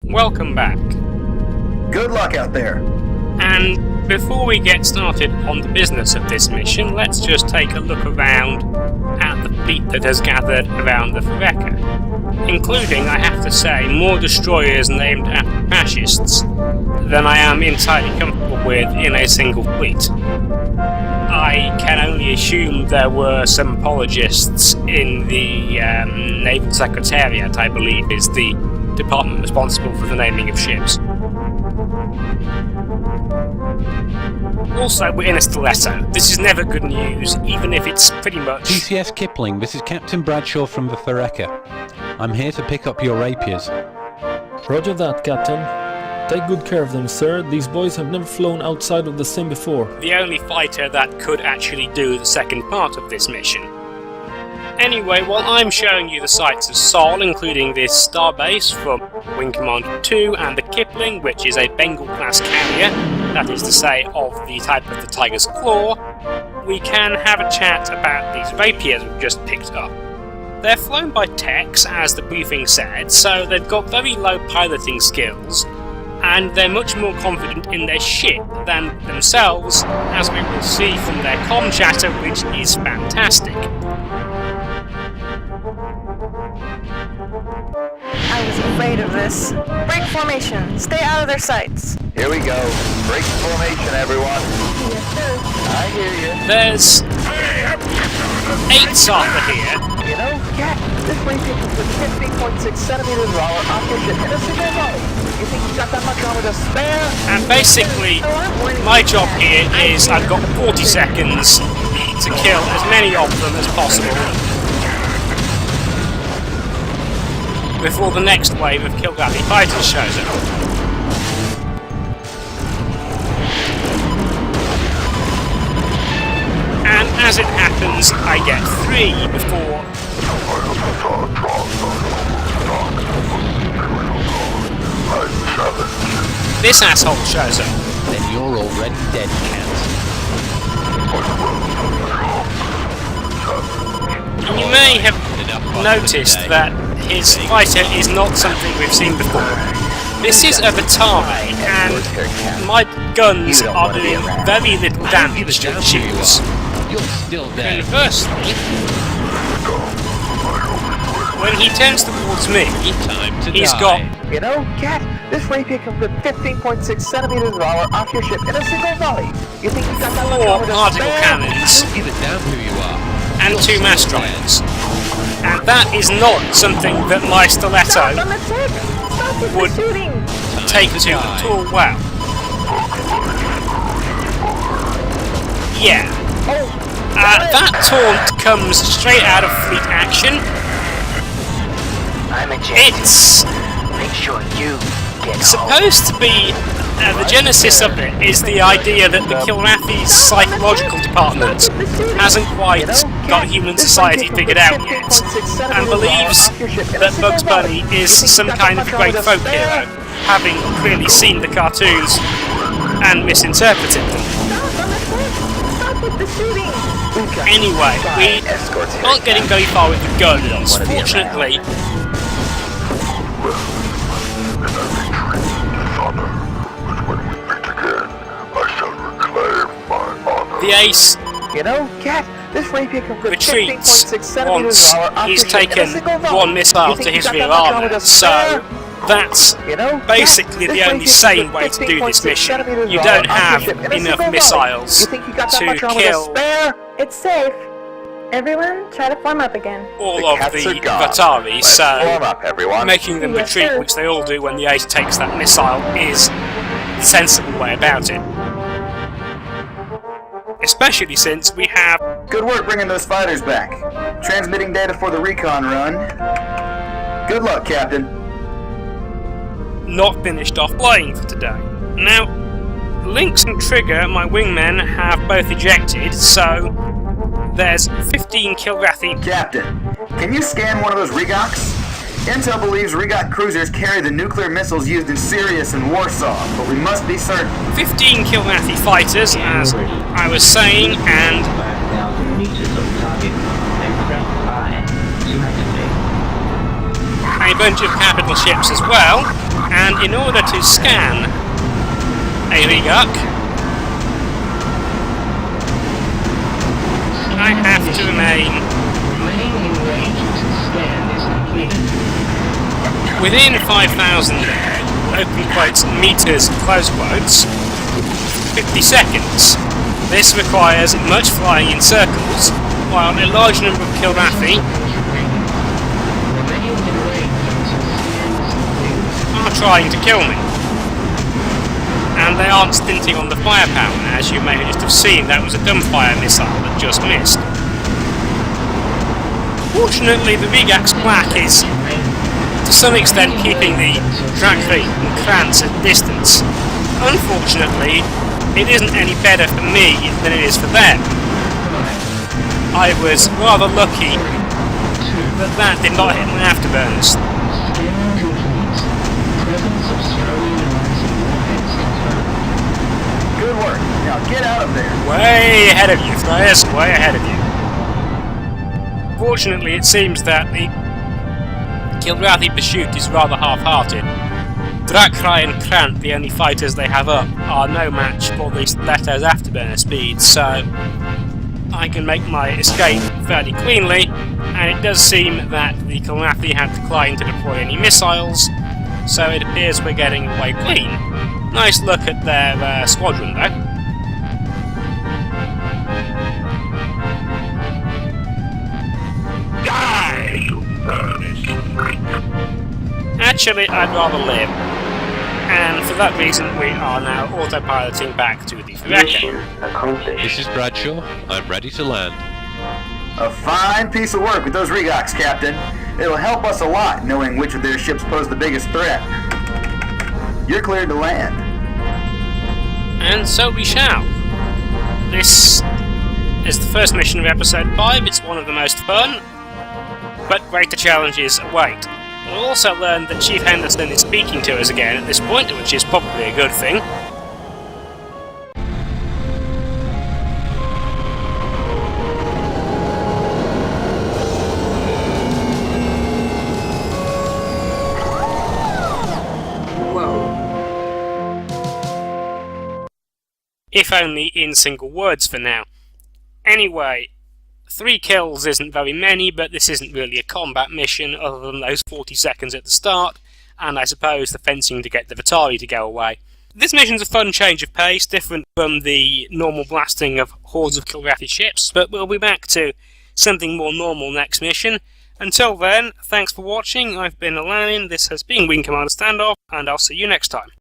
Welcome back. Good luck out there. And before we get started on the business of this mission, let's just take a look around at the fleet that has gathered around the Forstchen, including, I have to say, more destroyers named after fascists than I am entirely comfortable with in a single fleet. I can only assume there were some apologists in the Naval Secretariat, I believe is the department responsible for the naming of ships. Also, we're in a stiletto. This is never good news, even if it's pretty much... TCS Kipling, this is Captain Bradshaw from the Forstchen. I'm here to pick up your rapiers. Roger that, Captain. Take good care of them, sir. These boys have never flown outside of the sim before. The only fighter that could actually do the second part of this mission. Anyway, while I'm showing you the sights of Sol, including this starbase from Wing Commander 2 and the Kipling, which is a Bengal-class carrier, that is to say, of the type of the Tiger's Claw, we can have a chat about these rapiers we've just picked up. They're flown by techs, as the briefing said, so they've got very low piloting skills, and they're much more confident in their ship than themselves, as we will see from their comm chatter, which is fantastic. I was afraid of this. Break formation. Stay out of their sights. Here we go. Break formation, everyone. Yes, sir. I hear you. There's 8 Sartha here. You know, Cat, this rapier can put 15.6 centimeters of armor off your ship in a single volley. You think you got that much armor to spare? And basically, my job here is I've got 40 seconds to kill as many of them as possible before the next wave of Kilrathi fighters shows up. And as it happens, I get 3 before... this asshole shows up. Then you're already dead, Cat. And you may have noticed that his fighter is not something we've seen before. This is a Batari, and my guns are doing very little damage to the shields. You're still dead. Conversely, when he turns towards me, he's got... You know, Cat, this rapier can put 15.6 centimeters of armor off your ship in a single volley. You think you got that much 4 armor to particle spare? cannons Give a damn who you are. and 2 mass drivers. And that is not something that my stiletto would take to at all well. Yeah. That taunt comes straight out of fleet action. It's Make sure you get supposed to be... the genesis of it is the idea that the Kilrathi's psychological department hasn't quite got human society figured out yet, and believes that Bugs Bunny is some kind of great folk hero, having clearly seen the cartoons and misinterpreted them. Anyway, we aren't getting very far with the guns. Fortunately, the ace You know, Cat, this rapier can put retreats 15.6 centimeters once of armor off he's your ship in a taken single volley. 1 missile You think to you his got rear that much armour, to so spare? that's You know, basically Cat, the this only rapier sane can way put to do this 15.6 mission. centimeters You of don't armor off have your ship in a enough single volley. missiles You think you got that to much armor kill spare? It's safe. Everyone, try to form up again. all The of cats the are gone. Vatari, Let's so form up, everyone. making them Yes, retreat, sir. which they all do when the ace takes that missile, is the sensible way about it. Especially since we have... Good work bringing those fighters back. Transmitting data for the recon run. Good luck, Captain. not finished off flying for today. Now, Lynx and Trigger, my wingmen, have both ejected, so there's 15 Kilrathi. Captain, can you scan one of those Regocs? Intel believes Regoc cruisers carry the nuclear missiles used in Sirius and Warsaw, but we must be certain. 15 Kilrathi fighters, as I was saying, and 5,000 meters of target and ground 5. You activate. a bunch of capital ships as well, and in order to scan a Rigak, I have to remain within 5,000 open quotes meters close quotes 50 seconds. This requires much flying in circles, while a large number of Kilrathi are trying to kill me. And they aren't stinting on the firepower, as you may just have seen. That was a dumbfire missile that just missed. Fortunately, the Rigak's flak is to some extent keeping the Drakri and Krantz at distance. Unfortunately, it isn't any better for me than it is for them. I was rather lucky that that did not hit my afterburners. Good work. Now get out of there. Way ahead of you, Flyers, way ahead of you. Fortunately, it seems that the Kilrathi pursuit is rather half-hearted. Drakrai and Krant, the only fighters they have up, are no match for the Leto's afterburner speed, so I can make my escape fairly cleanly, and it does seem that the Kilrathi have declined to deploy any missiles, so it appears we're getting away clean. Nice look at their squadron, though. Actually, I'd rather live, and for that reason we are now autopiloting back to the Forstchen. This is Bradshaw. I'm ready to land. A fine piece of work with those Rigaks, Captain. It'll help us a lot knowing which of their ships pose the biggest threat. You're cleared to land. And so we shall. This is the first mission of Episode 5. It's one of the most fun, but greater challenges await. We'll also learn that Chief Henderson is speaking to us again at this point, which is probably a good thing. Whoa. If only in single words for now. Anyway, 3 kills isn't very many, but this isn't really a combat mission other than those 40 seconds at the start, and I suppose the fencing to get the Vitali to go away. This mission's a fun change of pace, different from the normal blasting of hordes of Kilrathi ships, but we'll be back to something more normal next mission. Until then, thanks for watching. I've been Alanin, this has been Wing Commander Standoff, and I'll see you next time.